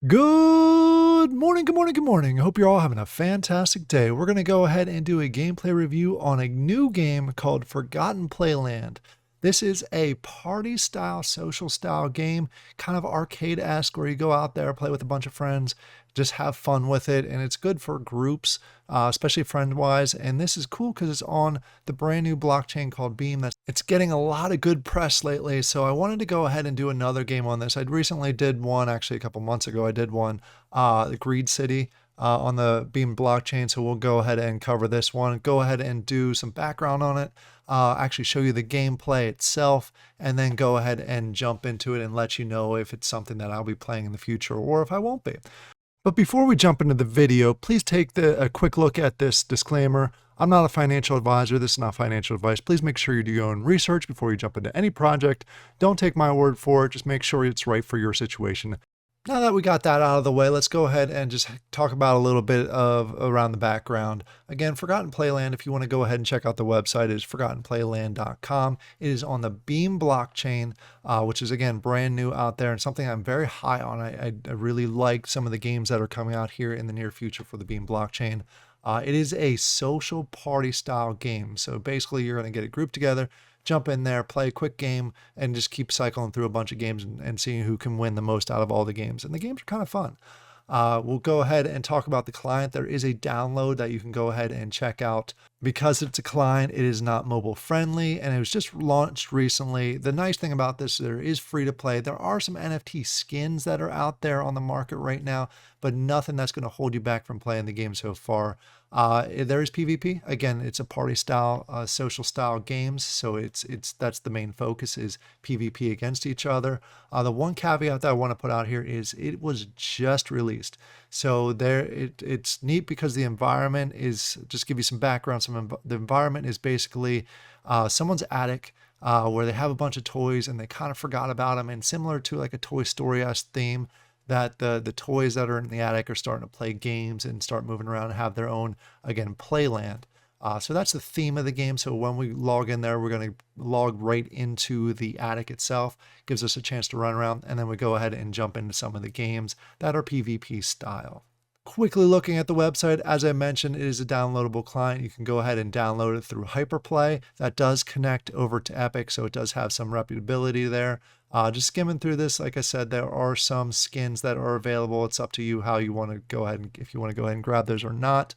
Good morning, good morning, good morning. I hope you're all having a fantastic day. We're going to go ahead and do a gameplay review on a new game called Forgotten Playland. This is a party style, social style game, kind of arcade-esque, where you go out there, play with a bunch of friends, just have fun with it, and it's good for groups, especially friend-wise. And this is cool because it's on the brand new blockchain called Beam. It's getting a lot of good press lately, so I wanted to go ahead and do another game on this. I recently did one, actually a couple months ago. I did one, the Greed City, on the Beam blockchain. So we'll go ahead and cover this one. Go ahead and do some background on it. Actually show you the gameplay itself, and then go ahead and jump into it and let you know if it's something that I'll be playing in the future or if I won't be. But before we jump into the video, please take a quick look at this disclaimer. I'm not a financial advisor. This is not financial advice. Please make sure you do your own research before you jump into any project. Don't take my word for it. Just make sure it's right for your situation. Now that we got that out of the way, let's go ahead and just talk about a little bit of around the background. Again, Forgotten Playland, if you want to go ahead and check out the website, it is forgottenplayland.com. It is on the Beam blockchain, which is, again, brand new out there and something I'm very high on. I really like some of the games that are coming out here in the near future for the Beam blockchain. It is a social party style game. So basically, you're going to get a group together, jump in there, play a quick game, and just keep cycling through a bunch of games and seeing who can win the most out of all the games. And the games are kind of fun. We'll go ahead and talk about the client. There is a download that you can go ahead and check out. Because it's a client, it is not mobile friendly, and it was just launched recently. The nice thing about this, there is free to play. There are some NFT skins that are out there on the market right now, but nothing that's going to hold you back from playing the game so far. There is PvP. Again, it's a party style, social style games, so that's the main focus is PvP against each other. The one caveat that I want to put out here is it was just released. So it's neat because the environment is, just give you some background, the environment is basically someone's attic, where they have a bunch of toys and they kind of forgot about them, and similar to like a Toy Story-esque theme, that the toys that are in the attic are starting to play games and start moving around and have their own, again, playland. So that's the theme of the game. So when we log in there, we're going to log right into the attic itself. Gives us a chance to run around, and then we go ahead and jump into some of the games that are PvP style. Quickly looking at the website, as I mentioned, it is a downloadable client. You can go ahead and download it through Hyperplay. That does connect over to Epic, so it does have some reputability there. Just skimming through this, like I said, there are some skins that are available. It's up to you how you want to go ahead and if you want to go ahead and grab those or not.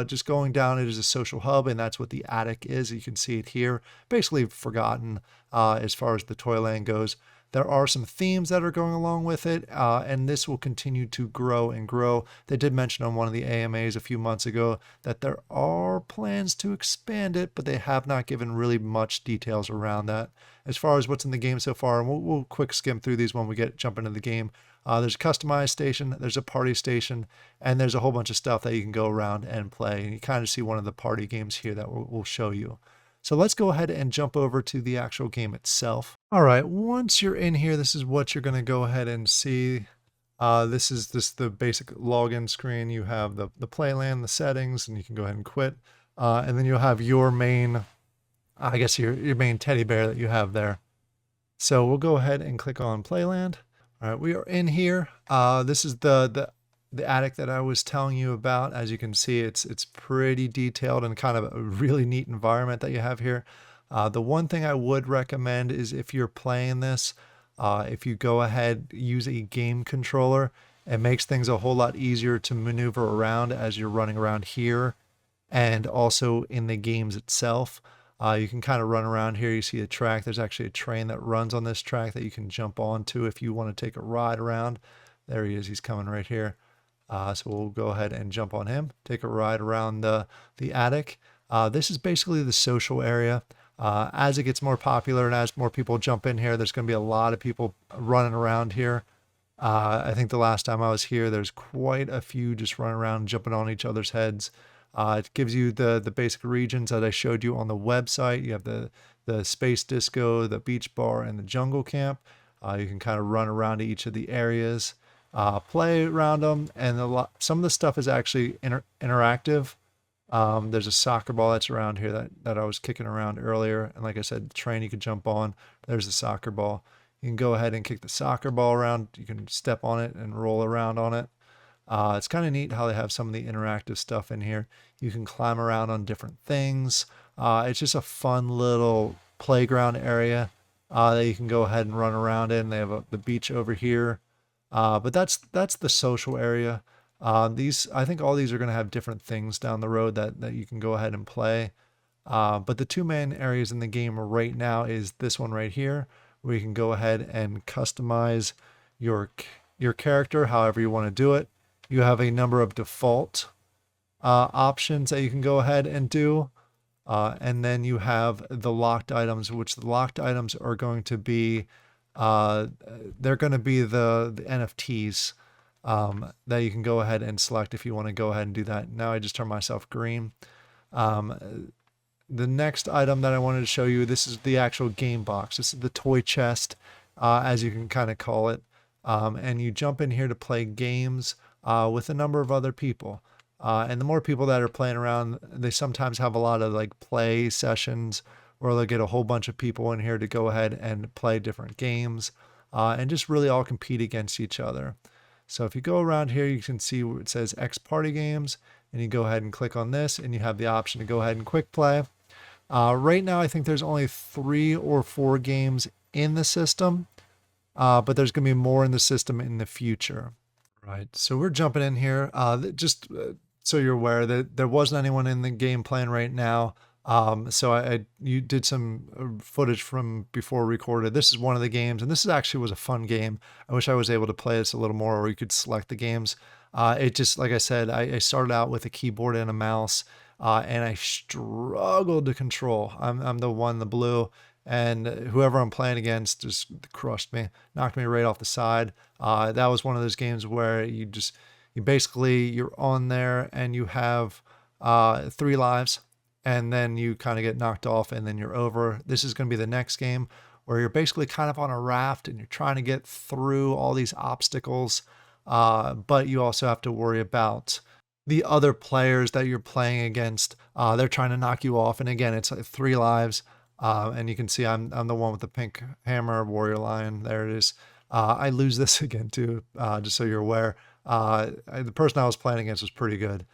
Just going down, it is a social hub, and that's what the attic is. You can see it here. Basically forgotten as far as the Toyland goes. There are some themes that are going along with it, and this will continue to grow and grow. They did mention on one of the AMAs a few months ago that there are plans to expand it, but they have not given really much details around that. As far as what's in the game so far, and we'll quick skim through these when we jump into the game. There's a customized station, there's a party station, and there's a whole bunch of stuff that you can go around and play. And you kind of see one of the party games here that we'll show you. So let's go ahead and jump over to the actual game itself. All right, once you're in here, this is what you're going to go ahead and see. This is the basic login screen. You have the playland, the settings, and you can go ahead and quit. And then you'll have your main, I guess your main teddy bear that you have there. So we'll go ahead and click on Playland. All right, we are in here. This is the attic that I was telling you about. As you can see, it's pretty detailed and kind of a really neat environment that you have here. The one thing I would recommend is if you're playing this, if you go ahead, use a game controller, it makes things a whole lot easier to maneuver around as you're running around here and also in the games itself. You can kind of run around here. You see a track. There's actually a train that runs on this track that you can jump onto if you want to take a ride around. There he is. He's coming right here. So we'll go ahead and jump on him, take a ride around the attic. This is basically the social area. As it gets more popular and as more people jump in here, there's going to be a lot of people running around here. I think the last time I was here, there's quite a few just running around, jumping on each other's heads. It gives you the basic regions that I showed you on the website. You have the space disco, the beach bar, and the jungle camp. You can kind of run around to each of the areas. Play around them, and some of the stuff is actually interactive. There's a soccer ball that's around here that I was kicking around earlier, and like I said, the train you could jump on. There's the soccer ball. You can go ahead and kick the soccer ball around. You can step on it and roll around on it. It's kind of neat how they have some of the interactive stuff in here. You can climb around on different things. It's just a fun little playground area that you can go ahead and run around in. They have the beach over here, but that's the social area. These I think all these are going to have different things down the road that you can go ahead and play. But the two main areas in the game right now is this one right here, where you can go ahead and customize your your character however you want to do it. You have a number of default options that you can go ahead and do. And then you have the locked items, which the locked items are going to be, uh, they're going to be the NFTs that you can go ahead and select if you want to go ahead and do that. Now I just turn myself green. The next item that I wanted to show you, this is the actual game box. This is the toy chest, as you can kind of call it. And you jump in here to play games with a number of other people. And the more people that are playing around, they sometimes have a lot of like play sessions where they'll get a whole bunch of people in here to go ahead and play different games and just really all compete against each other. So if you go around here, you can see where it says X Party Games, and you go ahead and click on this, and you have the option to go ahead and quick play. Right now, I think there's only 3 or 4 games in the system, but there's going to be more in the system in the future. Right. So we're jumping in here. Just so you're aware that there wasn't anyone in the game playing right now. So you did some footage from before recorded. This is one of the games, and this is actually was a fun game. I wish I was able to play this a little more, or you could select the games. It just, like I said, I started out with a keyboard and a mouse, and I struggled to control. I'm the one, the blue, and whoever I'm playing against just crushed me, knocked me right off the side. That was one of those games where you basically, you're on there and you have 3 lives, and then you kind of get knocked off and then you're over. This is going to be the next game where you're basically kind of on a raft and you're trying to get through all these obstacles, but you also have to worry about the other players that you're playing against. They're trying to knock you off, and again, it's like 3 lives. And you can see I'm the one with the pink hammer, warrior lion. There it is. I lose this again too, just so you're aware. The person I was playing against was pretty good.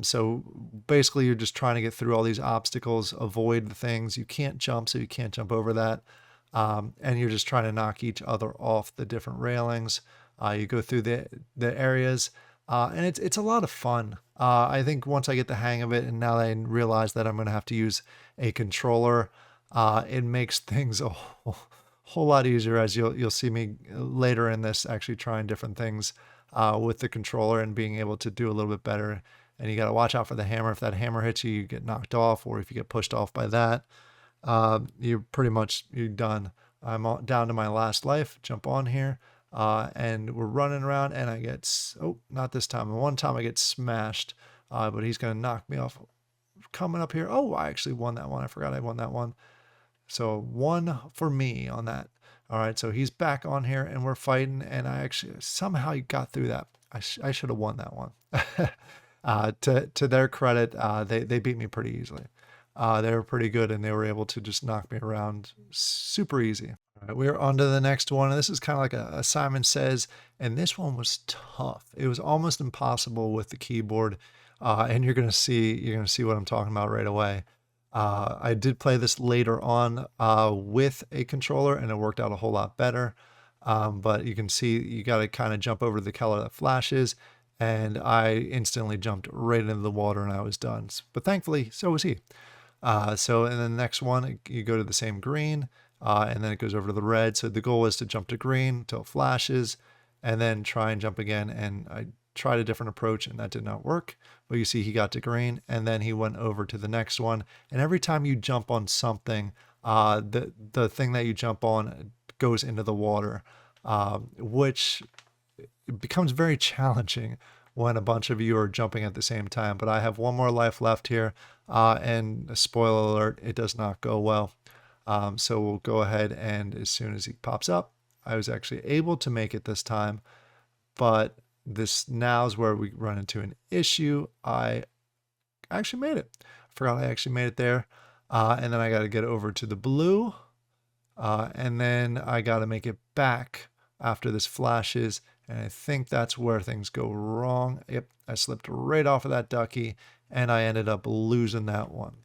So basically, you're just trying to get through all these obstacles, avoid the things you can't jump, so you can't jump over that. And you're just trying to knock each other off the different railings. You go through the areas, and it's a lot of fun. I think once I get the hang of it, and now that I realize that I'm going to have to use a controller, it makes things a whole lot easier, as you'll see me later in this actually trying different things with the controller and being able to do a little bit better. And you got to watch out for the hammer. If that hammer hits you, you get knocked off, or if you get pushed off by that, you're done. I'm down to my last life. Jump on here, and we're running around, and I get not this time. One time I get smashed, but he's gonna knock me off. Coming up here. Oh, I actually won that one. I forgot I won that one. So 1 for me on that. All right, so he's back on here and we're fighting, and I actually somehow got through that. I should have won that one. To their credit, they beat me pretty easily. They were pretty good, and they were able to just knock me around super easy. All right, we're on to the next one, and this is kind of like a Simon Says, and this one was tough. It was almost impossible with the keyboard, and you're gonna see what I'm talking about right away. I did play this later on with a controller, and it worked out a whole lot better. But you can see you got to kind of jump over the color that flashes, and I instantly jumped right into the water and I was done. But thankfully, so was he. So in the next one, you go to the same green, and then it goes over to the red. So the goal is to jump to green until it flashes, and then try and jump again. And I tried a different approach, and that did not work. But you see he got to green, and then he went over to the next one. And every time you jump on something, the thing that you jump on goes into the water, which becomes very challenging when a bunch of you are jumping at the same time. But I have 1 more life left here, and spoiler alert, it does not go well. So we'll go ahead, and as soon as he pops up, I was actually able to make it this time, but this now is where we run into an issue. I actually made it. I forgot I actually made it there. And then I got to get over to the blue. And then I got to make it back after this flashes. And I think that's where things go wrong. Yep, I slipped right off of that ducky and I ended up losing that one.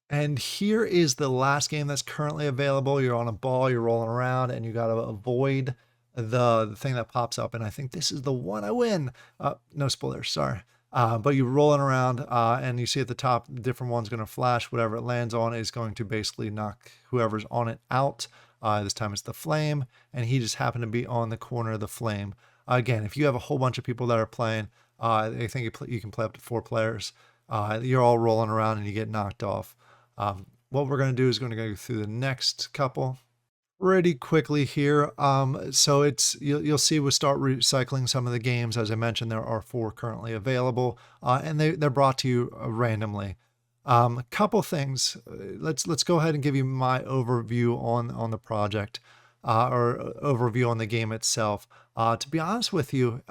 And here is the last game that's currently available. You're on a ball, you're rolling around, and you got to avoid the thing that pops up. And I think this is the one I win. No spoilers, sorry. But you're rolling around, and you see at the top, the different one's going to flash. Whatever it lands on is going to basically knock whoever's on it out. This time it's the flame, and he just happened to be on the corner of the flame. Again, if you have a whole bunch of people that are playing, I think you can play up to 4 players. You're all rolling around and you get knocked off. What we're going to do is going to go through the next couple pretty quickly here. So you'll see we'll start recycling some of the games. As I mentioned, there are 4 currently available, and they're brought to you randomly. A couple things. Let's go ahead and give you my overview on the project, or overview on the game itself. To be honest with you,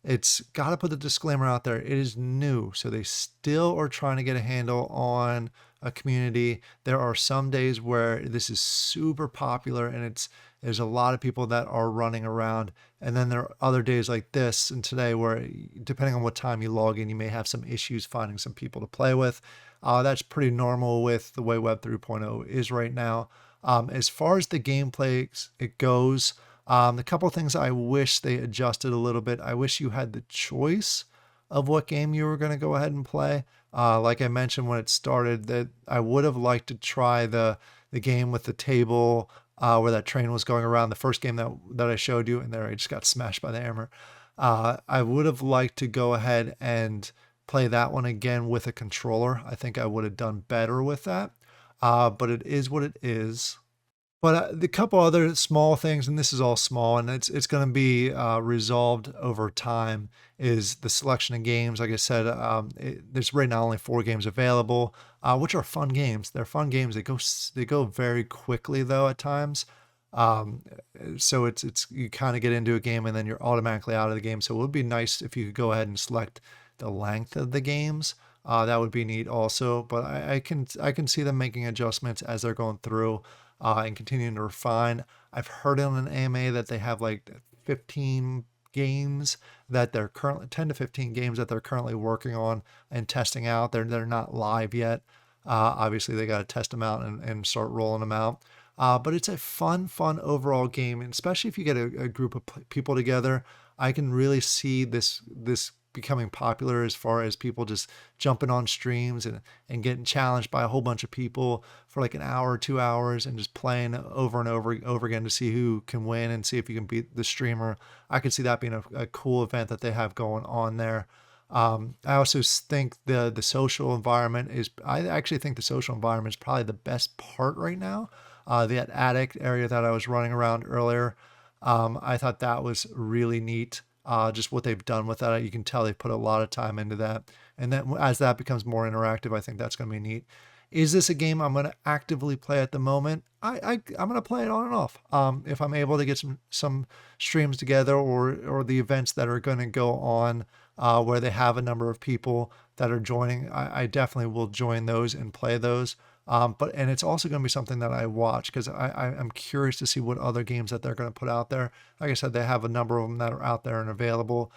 it's got to put the disclaimer out there. It is new, so they still are trying to get a handle on a community. There are some days where this is super popular and there's a lot of people that are running around. And then there are other days like this and today where, depending on what time you log in, you may have some issues finding some people to play with. That's pretty normal with the way Web 3.0 is right now. As far as the gameplay it goes, the couple things I wish they adjusted a little bit. I wish you had the choice of what game you were going to go ahead and play. Like I mentioned when it started, that I would have liked to try the game with the table, where that train was going around. The first game that I showed you, and there I just got smashed by the hammer. I would have liked to go ahead and play that one again with a controller. I think I would have done better with that. But it is what it is. But the couple other small things, and this is all small, and it's going to be resolved over time, is the selection of games. Like I said, there's right now only 4 games available, which are fun games. They're fun games. They go very quickly though at times. Um, so it's you kind of get into a game and then you're automatically out of the game. So it would be nice if you could go ahead and select the length of the games. That would be neat also. But I can see them making adjustments as they're going through, and continuing to refine. I've heard on an AMA that they have like 15 games that they're currently 10 to 15 games that they're currently working on and testing out. They're not live yet. Obviously, they got to test them out and start rolling them out. But it's a fun overall game, and especially if you get a group of people together, I can really see this becoming popular as far as people just jumping on streams and getting challenged by a whole bunch of people for like an hour or 2 hours and just playing over and over again to see who can win and see if you can beat the streamer. I could see that being a cool event that they have going on there. I also think the social environment I actually think the social environment is probably the best part right now. That attic area that I was running around earlier, I thought that was really neat. Just what they've done with that. You can tell they've put a lot of time into that. And then as that becomes more interactive, I think that's going to be neat. Is this a game I'm going to actively play at the moment? I'm going to play it on and off. If I'm able to get some streams together, or the events that are going to go on, where they have a number of people that are joining, I definitely will join those and play those. And it's also going to be something that I watch because I'm curious to see what other games that they're going to put out there. Like I said, they have a number of them that are out there and available.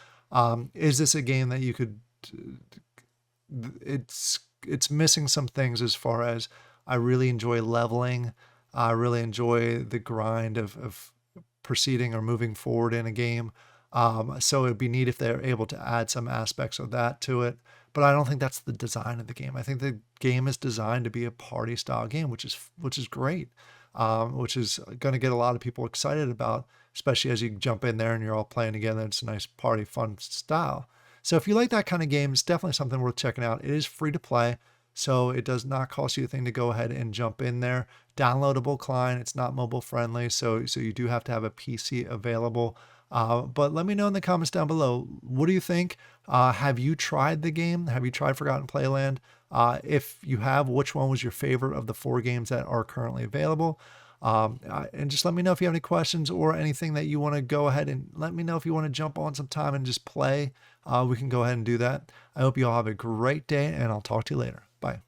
Is this a game that you could? It's missing some things as far as I really enjoy leveling. I really enjoy the grind of proceeding or moving forward in a game. So it'd be neat if they're able to add some aspects of that to it. But I don't think that's the design of the game. I think the game is designed to be a party style game, which is great, which is going to get a lot of people excited about, especially as you jump in there and you're all playing together. It's a nice party fun style. So if you like that kind of game, it's definitely something worth checking out. It is free to play, so it does not cost you a thing to go ahead and jump in there. Downloadable client. It's not mobile friendly, so you do have to have a PC available. But let me know in the comments down below. What do you think? Have you tried the game? Have you tried Forgotten Playland? If you have, which one was your favorite of the 4 games that are currently available? And just let me know if you have any questions or anything that you want to go ahead and let me know if you want to jump on some time and just play. We can go ahead and do that. I hope you all have a great day, and I'll talk to you later. Bye.